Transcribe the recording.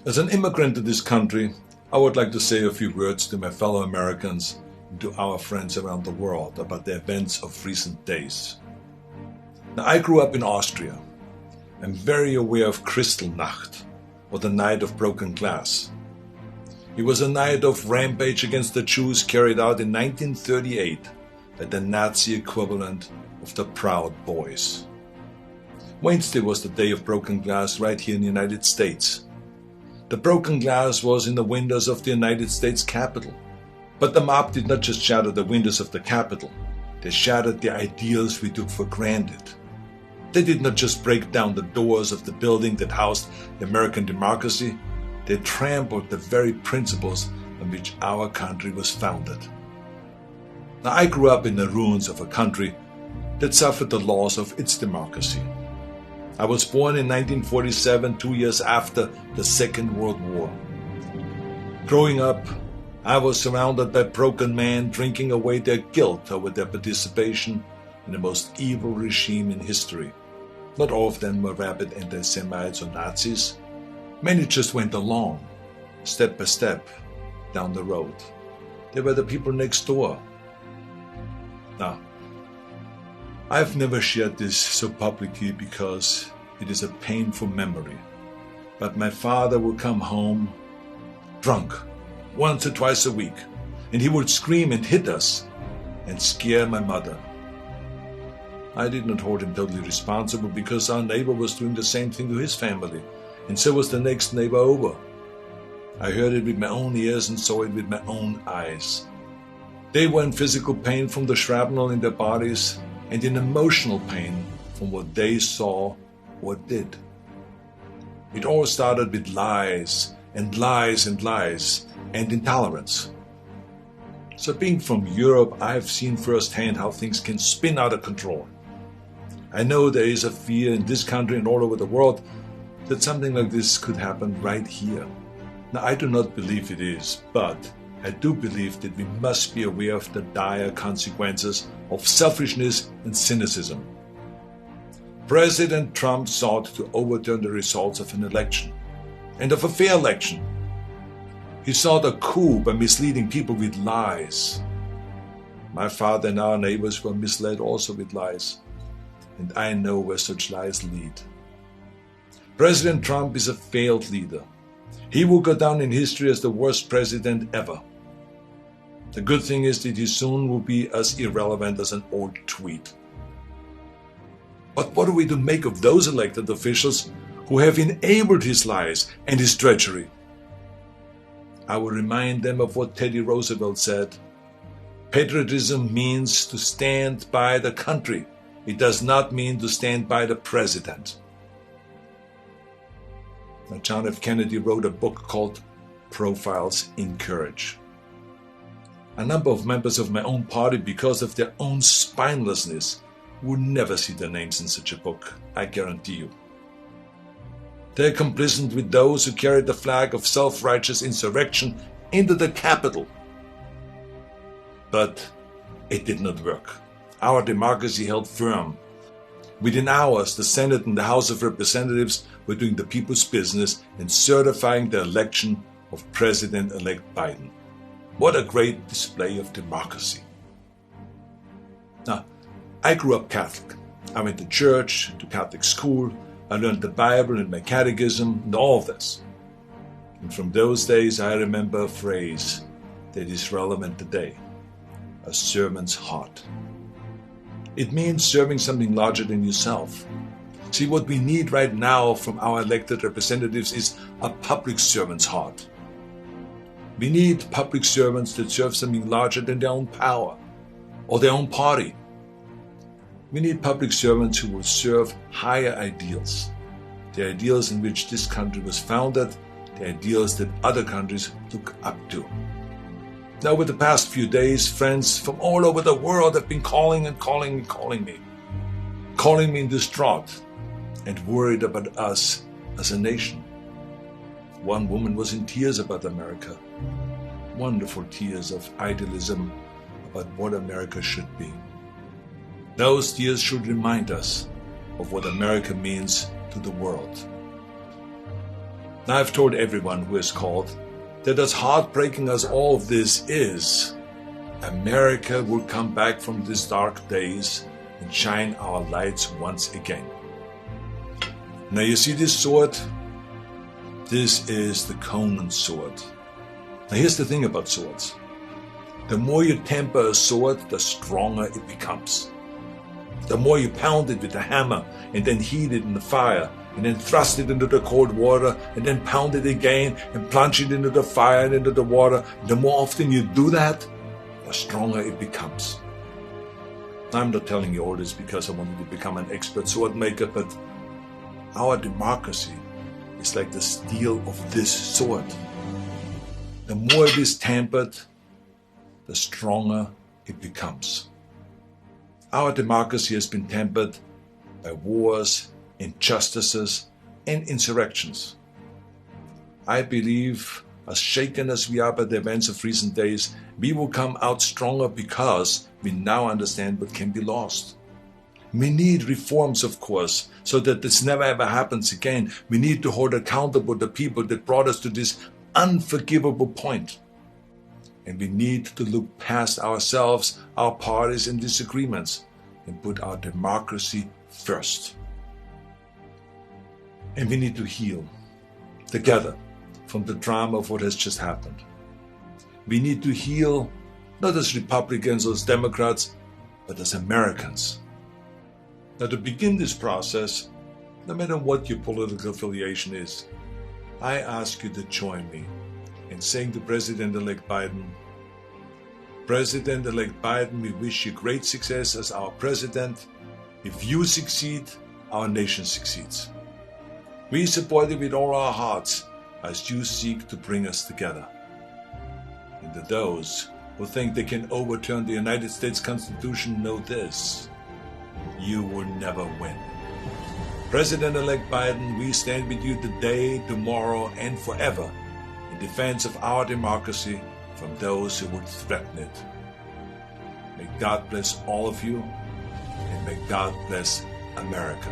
As an immigrant to this country, I would like to say a few words to my fellow Americans and to our friends around the world about the events of recent days. Now, I grew up in Austria. I'm very aware of Kristallnacht, or the Night of Broken Glass. It was a night of rampage against the Jews carried out in 1938 by the Nazi equivalent of the Proud Boys. Wednesday was the day of broken glass right here in the United States. The broken glass was in the windows of the United States Capitol. But the mob did not just shatter the windows of the Capitol. They shattered the ideals we took for granted. They did not just break down the doors of the building that housed the American democracy. They trampled the very principles on which our country was founded. Now, I grew up in the ruins of a country that suffered the loss of its democracy. I was born in 1947, 2 years after the Second World War. Growing up, I was surrounded by broken men drinking away their guilt over their participation in the most evil regime in history. Not all of them were rabid anti-Semites or Nazis. Many just went along, step by step, down the road. They were the people next door. Now, I've never shared this so publicly because it is a painful memory. But my father would come home drunk once or twice a week, and he would scream and hit us and scare my mother. I did not hold him totally responsible because our neighbor was doing the same thing to his family, and so was the next neighbor over. I heard it with my own ears and saw it with my own eyes. They were in physical pain from the shrapnel in their bodies and in emotional pain from what they saw or did. It all started with lies and lies and lies and intolerance. So being from Europe, I've seen firsthand how things can spin out of control. I know there is a fear in this country and all over the world that something like this could happen right here. Now, I do not believe it is, but I do believe that we must be aware of the dire consequences of selfishness and cynicism. President Trump sought to overturn the results of an election, and of a fair election. He sought a coup by misleading people with lies. My father and our neighbors were misled also with lies, and I know where such lies lead. President Trump is a failed leader. He will go down in history as the worst president ever. The good thing is that he soon will be as irrelevant as an old tweet. But what are we to make of those elected officials who have enabled his lies and his treachery? I will remind them of what Teddy Roosevelt said. Patriotism means to stand by the country. It does not mean to stand by the president. Now, John F. Kennedy wrote a book called Profiles in Courage. A number of members of my own party, because of their own spinelessness, would never see their names in such a book, I guarantee you. They're complicit with those who carried the flag of self-righteous insurrection into the Capitol. But it did not work. Our democracy held firm. Within hours, the Senate and the House of Representatives were doing the people's business and certifying the election of President-elect Biden. What a great display of democracy. Now, I grew up Catholic. I went to church, to Catholic school. I learned the Bible and my catechism and all this. And from those days, I remember a phrase that is relevant today: a servant's heart. It means serving something larger than yourself. See, what we need right now from our elected representatives is a public servant's heart. We need public servants that serve something larger than their own power or their own party. We need public servants who will serve higher ideals, the ideals in which this country was founded, the ideals that other countries look up to. Now, over the past few days, friends from all over the world have been calling me distraught and worried about us as a nation. One woman was in tears about America, wonderful tears of idealism about what America should be. Those tears should remind us of what America means to the world. Now I've told everyone who has called that as heartbreaking as all of this is, America will come back from these dark days and shine our lights once again. Now you see this sword? This is the Conan sword. Now here's the thing about swords. The more you temper a sword, the stronger it becomes. The more you pound it with a hammer and then heat it in the fire and then thrust it into the cold water and then pound it again and plunge it into the fire and into the water, the more often you do that, the stronger it becomes. I'm not telling you all this because I wanted to become an expert sword maker, but our democracy is like the steel of this sword. The more it is tempered, the stronger it becomes. Our democracy has been tempered by wars, injustices, and insurrections. I believe, as shaken as we are by the events of recent days, we will come out stronger because we now understand what can be lost. We need reforms, of course, so that this never ever happens again. We need to hold accountable the people that brought us to this unforgivable point. And we need to look past ourselves, our parties and disagreements, and put our democracy first. And we need to heal together from the drama of what has just happened. We need to heal not as Republicans or as Democrats, but as Americans. Now, to begin this process, no matter what your political affiliation is, I ask you to join me in saying to President-elect Biden, President-elect Biden, we wish you great success as our president. If you succeed, our nation succeeds. We support you with all our hearts as you seek to bring us together. And to those who think they can overturn the United States Constitution, know this: you will never win. President-elect Biden, we stand with you today, tomorrow, and forever in defense of our democracy from those who would threaten it. May God bless all of you, and may God bless America.